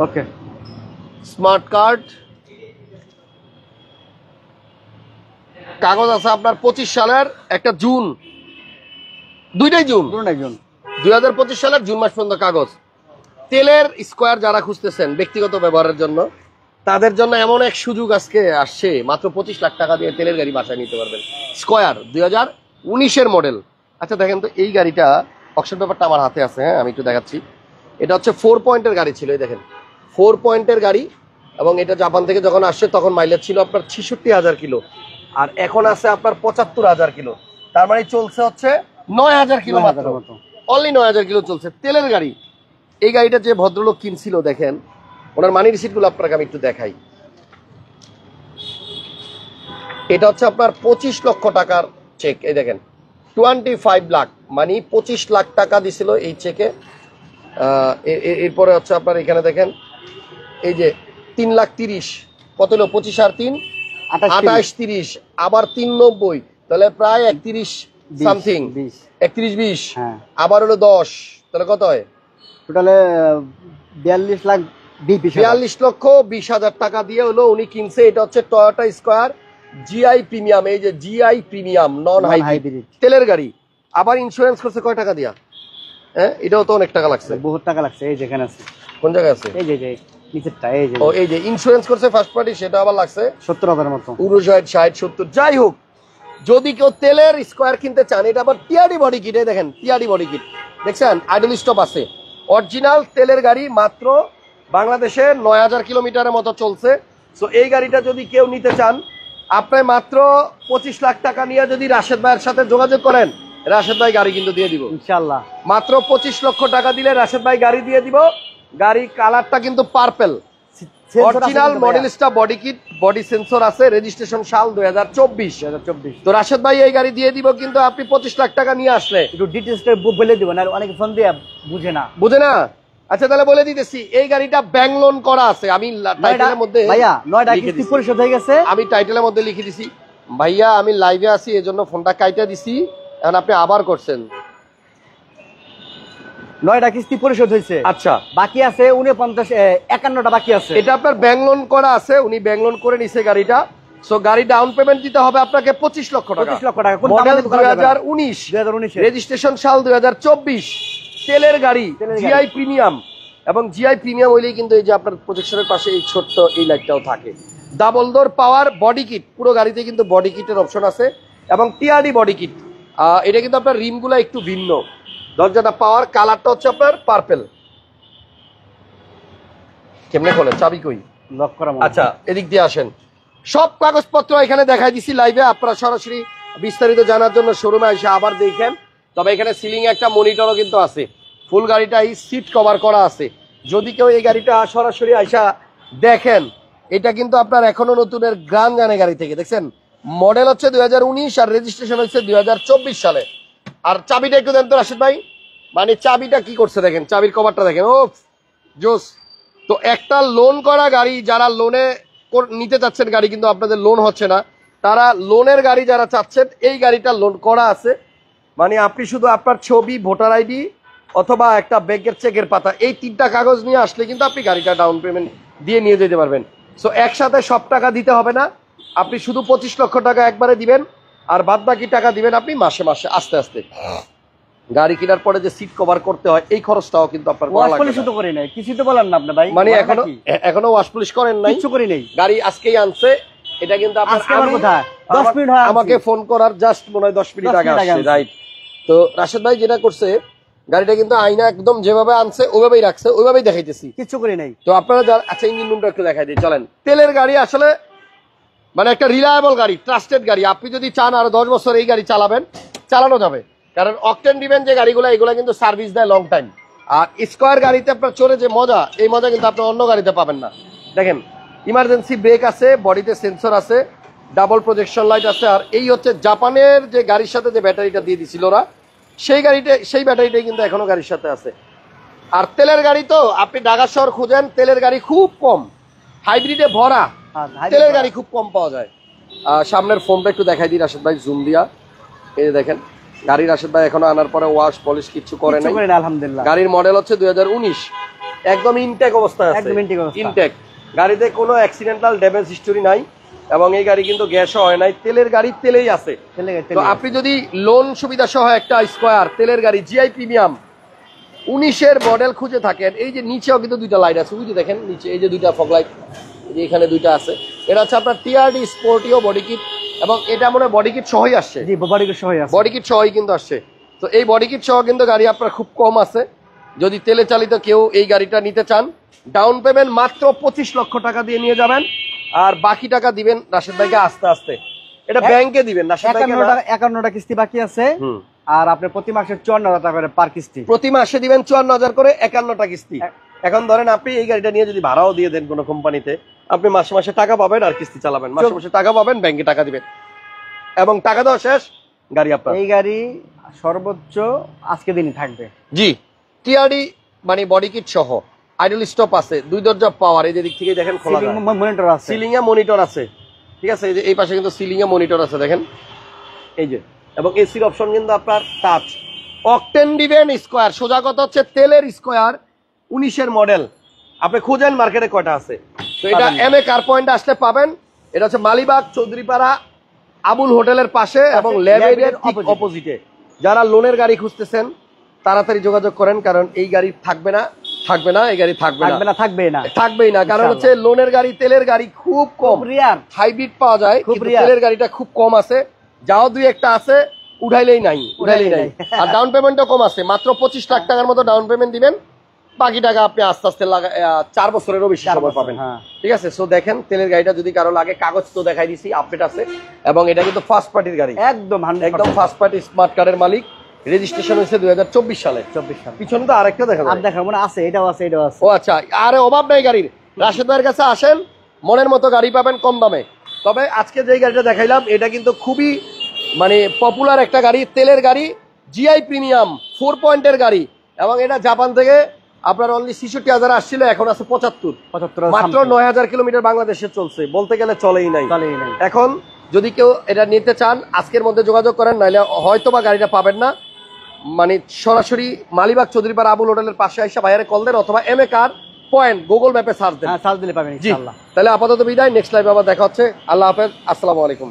ওকে, smart card, কাগজ আছে আপনার 25 সালের একটা জুন, দুইটাই জুন, 2025 সালের জুন মাস পর্যন্ত কাগজ। তেলের স্কোয়ার যারা খুঁজতেছেন ব্যক্তিগত ব্যবহারের জন্য, তাদের জন্য এমন এক সুযোগ আজকে আসছে, মাত্র 25 লাখ টাকা দিয়ে তেলের গাড়ি বাসায় নিতে পারবেন। স্কোয়ার 2019-এর মডেল। আচ্ছা দেখেন তো, এই গাড়িটা অকশন পেপারটা আমার হাতে আছে, হ্যাঁ আমি একটু দেখাচ্ছি। এটা হচ্ছে 4 পয়েন্টের গাড়ি ছিল, এই দেখেন 4 পয়েন্টের গাড়ি, এবং এটা জাপান থেকে যখন আসছে তখন মাইলেজ ছিল আপনার 66,000 কিলো, আর এখন আছে আপনার 75,000 কিলো। তার মানে চলছে হচ্ছে 9,000 কিলো মাত্র, অনলি 9,000 কিলো চলছে তেলের গাড়ি। এই গাড়িটা যে ভদ্রলোক কিনছিল, দেখেন ওনার মানি রিসিটগুলো আপনাকে আমি একটু দেখাই। এটা হচ্ছে আপনার 25 লক্ষ টাকার চেক, এই দেখেন 25 লাখ, মানে 25 লাখ টাকা দিছিল এই চেকে। এরপরে হচ্ছে আপনার এখানে দেখেন এই যে 3,30,000, কত হলো 25 আর 3 28,30, আবার 390, তাহলে প্রায় 31 সামথিং, 31-20, আবার হলো 10, তাহলে কত হয় টোটালে 42 লক্ষ 20,000 টাকা দিয়ে হলো উনি কিনছে। এটা হচ্ছে টয়োটা স্কয়ার জিআই প্রিমিয়াম, এই যে জিআই প্রিমিয়াম নন হাইব্রিড তেলের গাড়ি। আবার ইন্স্যুরেন্স করছে কয় টাকা দিয়া? হ্যাঁ, এটাও তো অনেক টাকা লাগছে, বহুত টাকা লাগছে। এই যেখানে আছে, কোন জায়গায় আছে? এই যে নিচেরটা, এই যে ও এই যে ইন্স্যুরেন্স করছে ফার্স্ট পার্টি, সেটা আবার লাগছে 70,000 মতো, 59, 60, 70। যাই হোক, যদি কেউ তেলের স্কোয়ার কিনতে চান, এটা আবার টিআরডি বডি কিট, এই দেখেন টিআরডি বডি কিট, দেখছেন আইডল স্টপ আছে, অরিজিনাল তেলের গাড়ি, মাত্র বাংলাদেশে 9,000 কিলোমিটারের মতো চলছে। সো এই গাড়িটা যদি কেউ নিতে চান, আপনি মাত্র 25 লাখ টাকা নিয়ে যদি রাশেদ ভাইয়ের সাথে যোগাযোগ করেন, রাশেদ ভাই গাড়ি কিন্তু দিয়ে দিব ইনশাআল্লাহ। মাত্র 25 লক্ষ টাকা দিলে রাশেদ ভাই গাড়ি দিয়ে দিব। গাড়ি কালারটা কিন্তু purple, original Modellista body kit, body sensor আছে, রেজিস্ট্রেশন সাল 2024। তো রাশেদ ভাই এই গাড়ি দিয়ে দিব, কিন্তু আপনি 25 লাখ টাকা নিয়ে আসলে একটু ডিটেইলসটা বলে দিবেন, আর অনেকে ফোন দিয়ে বুঝে না। আচ্ছা তাহলে বলে দিতেছি, এই গাড়িটা ব্যাংক লোন করা আছে। আমি টাইটেলের মধ্যে ভাইয়া 9টা কিস্তি পরিশোধ হয়ে গেছে, আমি টাইটেলের মধ্যে লিখে দিছি। ভাইয়া আমি লাইভে আছি, এজন্য ফোনটা কাইটা দিছি, এখন আপনি আবার করছেন। 9টা কিস্তি পরিশোধ হয়েছে, আচ্ছা বাকি আছে 51টা বাকি আছে। এটা আপনার ব্যাংক লোন করা আছে, উনি ব্যাংক লোন করে নিছে গাড়িটা। সো গাড়ি ডাউন পেমেন্ট দিতে হবে আপনাকে 25 লক্ষ টাকা। 25 লক্ষ টাকা, মডেল 2019, রেজিস্ট্রেশন সাল 2024, তেলের গাড়ি, জিআই প্রিমিয়াম। এবং জিআই প্রিমিয়াম হইলেই কিন্তু এই যে আপনার প্রজেকশনের পাশে এই ছোট্ট এই লাইটটাও থাকে। ডাবল ডোর পাওয়ার বডি কিট, পুরো গাড়িতে কিন্তু বডি কিটের অপশন আছে, এবং টিআরডি বডি কিট। এটা কিন্তু আপনার রিমগুলো একটু ভিন্ন, দরজাটা পাওয়ার, কালারটা হচ্ছে আপনার পার্পল। কেমনে খোলে, চাবি কই? লক করা। আচ্ছা এদিক দিয়ে আসেন, সব কাগজপত্র এখানে দেখাই দিছি লাইভে। আপনারা সরাসরি বিস্তারিত জানার জন্য শোরুমে এসে আবার দেখেন। তবে এখানে সিলিং একটা মনিটরও কিন্তু আছে, ফুল গাড়িটাই সিট কভার করা আছে। যদি কেউ এই গাড়িটা সরাসরি আইসা দেখেন, এটা কিন্তু আপনার এখনো নতুনের গ্রান জানে গাড়ি থেকে, দেখছেন মডেল হচ্ছে 2019 আর রেজিস্ট্রেশন হচ্ছে 2024 সালে। আর চাবিটা একটু দেন তো রাশিদ ভাই, মানে চাবিটা কি করছে দেখেন, চাবির কভারটা দেখেন, ও জোস। তো একটা লোন করা গাড়ি, যারা লোনে নিতে চাচ্ছেন গাড়ি কিন্তু আপনাদের লোন হচ্ছে না, তারা লোনের গাড়ি যারা চাচ্ছেন, এই গাড়িটা লোন করা আছে। মানে আপনি শুধু আপনার ছবি, ভোটার আইডি অথবা একটা ব্যাংকের চেকের পাতা, এই 3টা কাগজ নিয়ে আসলে কিন্তু আপনি গাড়িটা ডাউন পেমেন্ট দিয়ে নিয়ে যেতে পারবেন। সো একসাথে সব টাকা দিতে হবে না, আপনি শুধু 25 লক্ষ টাকা একবারে দিবেন, আর বাদ বাকি টাকা দিবেন আপনি মাসে মাসে আস্তে আস্তে। গাড়ি কেনার পরে যে সিট কভার করতে হয়, এই খরচটাও কিন্তু আপনার করা লাগবে না। তো করি নাই, কিছু তো বলেন না আপনি ভাই, মানে এখনো ওয়াশ পলিশ করেন নাই? কিছু করি নাই, গাড়ি আজকেই আনছে। এটা কিন্তু আপনার কোথায় 10 মিনিট হয়, আমাকে ফোন করার জাস্ট মনে হয় 10 মিনিট আগে আসছে, রাইট? তো রাশেদ ভাই যেটা করছে, গাড়িটা কিন্তু আয়না একদম যেভাবে আনছে ওইভাবেই রাখছে, ওইভাবেই দেখাইতেছি, কিছু করি নাই। তো আপনারা আচ্ছা ইঞ্জিন রুমটা একটু দেখাই দিই, চলেন। তেলের গাড়ি আসলে মানে একটা রিলায়েবল গাড়ি, ট্রাস্টেড গাড়ি। আপনি যদি চান আরো 10 বছর এই গাড়ি চালাবেন, চালানো যাবে, কারণ অকটেন ডিভেন যে গাড়িগুলো, এগুলো কিন্তু সার্ভিস দেয় লং টাইম। আর স্কয়ার গাড়িতে আপনার চড়ে যে মজা, এই মজা কিন্তু আপনি অন্য গাড়িতে পাবেন না। দেখেন ইমার্জেন্সি ব্রেক আছে, বডিতে সেন্সর আছে, ডাবল প্রজেকশন লাইট আছে। আর এই হচ্ছে জাপানের যে গাড়ির সাথে যে ব্যাটারিটা দিয়ে দিছিল ওরা, সেই ব্যাটারিটাই কিন্তু এখনো গাড়ির সাথে আছে। আর তেলের গাড়ি তো আপনি ঢাকা শহর খুঁজেন, তেলের গাড়ি খুব কম, হাইব্রিডে ভরা, তেলের গাড়ি খুব কম পাওয়া যায়। সামনের ফোনটা একটু দেখাই দিই রাশেদ ভাই, জুম দিয়া। এই দেখেন গাড়ি রাশেদ ভাই এখনো আনার পরে ওয়াশ পলিশ কিছু করে নাই, আলহামদুলিল্লাহ। গাড়ির মডেল হচ্ছে 2019, একদম ইনটেক অবস্থায় আছে, একদম intake অবস্থা। ইনটেক। গাড়িতে কোনো অ্যাক্সিডেন্টাল ড্যামেজ হিস্টোরি নাই এবং এই গাড়ি কিন্তু গ্যাসও হয় নাই, তেলের গাড়ি তেলেই আছে। তো আপনি যদি লোন সুবিধা সহ একটা স্কয়ার তেলের গাড়ি জিআই প্রিমিয়াম 19-এর মডেল খুঁজে থাকেন, এই যে নিচেও কিন্তু দুইটা লাইট আছে, ওই যে দেখেন নিচে এই যে দুইটা ফগ লাইট, এই যে এখানে দুইটা আছে, এটা হচ্ছে আপনার টিআরডি স্পোর্টিও বডি কিট এবং এটা মনে হয় বডি কিট সহই আসছে, জি বডি কিট সহই আছে, বডি কিট সহই কিন্তু আসছে। তো এই বডি কিট সহ কিন্তু গাড়ি আপনার খুব কম আছে। যদি তেলে চালিত কেউ এই গাড়িটা নিতে চান, ডাউন পেমেন্ট মাত্র 25 লক্ষ টাকা দিয়ে নিয়ে যাবেন, আর বাকি টাকা দিবেন রাশেদ ভাইকে আস্তে আস্তে। এটা ব্যাংকে দিবেন, রাশেদ ভাইকে 51টা কিস্তি বাকি আছে, আর আপনি প্রতি মাসে 54,000 টাকা করে পার কিস্তি, প্রতি মাসে দিবেন 54,000 করে, 51টা কিস্তি। এখন ধরেন আপনি এই গাড়িটা নিয়ে যদি ভাড়াও দিয়ে দেন কোনো কোম্পানিতে, আপনি মাসে মাসে টাকা পাবেন আর কিস্তি চালাবেন, মাসে মাসে টাকা পাবেন, ব্যাংকে টাকা দিবেন এবং টাকা দেওয়া শেষ, গাড়ি আপনার। এই গাড়ি সর্বোচ্চ আজকে দিনই থাকবে। জি, টিআরডি মানে বডি কিট সহ, আইডল স্টপ আছে, 2 দরজা পাওয়ার, এই যে দিক থেকে দেখেন খোলা যায়, মনিটর আছে, সিলিং এ মনিটর আছে, ঠিক আছে, এই যে এই পাশে কিন্তু সিলিং এ মনিটর আছে দেখেন, এই যে, এবং এসির অপশন কিন্তু আপনার টাচ। অকটেন দিবেন স্কয়ার, সোজা কথা হচ্ছে তেলের স্কয়ার 19-এর মডেল আপনি খুঁজেন মার্কেটে কয়টা আছে। তো এটা এম এ কার পয়েন্টে আসলে পাবেন। এটা হচ্ছে মালিবাগ চৌধুরীপাড়া আবুল হোটেলের পাশে এবং ল্যাবের অপোজিটে। যারা লোনের গাড়ি খুঁজতেছেন তাড়াতাড়ি যোগাযোগ করেন, কারণ এই গাড়ি থাকবে না, এই গাড়ি থাকবেই না, কারণ হচ্ছে লোনের গাড়ি তেলের গাড়ি খুব কম, হাইব্রিড পাওয়া যায় কিন্তু তেলের গাড়িটা খুব কম আছে, যাও 2-1টা আছে, উঠাইলেই নাই। আর ডাউন পেমেন্টও কম আছে, মাত্র 25 লাখ টাকার মতো ডাউন পেমেন্ট দিবেন, বাকি টাকা আপনি আস্তে আস্তে 4 বছরেরও বেশি সময় পাবেন। ঠিক আছে, সো দেখেন তেলের গাড়িটা যদি কারো লাগে, কাগজ তো দেখাই দিছি, আপডেট আছে, এবং এটা কিন্তু ফার্স্ট পার্টির গাড়ি, একদম ফার্স্ট পার্টি স্মার্ট কার্ডের মালিক, রেজিস্ট্রেশন হয়েছে 2024 সালে। পিছনে তো আরেকটা দেখাবো না, আছে, এটাও আছে, এটাও আছে। ও আচ্ছা, আরে অভাব নাই গাড়ির। রাশেদ ভাইয়ের কাছে আসেন, মনের মতো গাড়ি পাবেন কম দামে। তবে আজকে যে গাড়িটা দেখাইলাম এটা কিন্তু খুবই মানে পপুলার একটা গাড়ি, তেলের গাড়ি, জিআই প্রিমিয়াম 4 পয়েন্টের গাড়ি, এবং এটা জাপান থেকে আপনার অনলি 66,000 আসছিল, এখন আছে 75, মাত্র 9,000 কিলোমিটার বাংলাদেশে চলছে, বলতে গেলে চলেই নাই। এখন যদি কেউ এটা নিতে চান আজকের মধ্যে যোগাযোগ করেন, নাহলে হয়তো বা গাড়িটা পাবেন না। মানে সরাসরি মালিবাগ চৌধুরীপাড়া আবুল হোটেলের পাশে এসে ভাইয়ারে কল দেন, অথবা M A car point Google ম্যাপে সার্চ দেন, সার্চ দিলে পাবেন ইনশাআল্লাহ। তাহলে আপাতত বিদায়, নেক্সট লাইভে আবার দেখা হচ্ছে। আল্লাহ হাফেজ, আসসালামু আলাইকুম।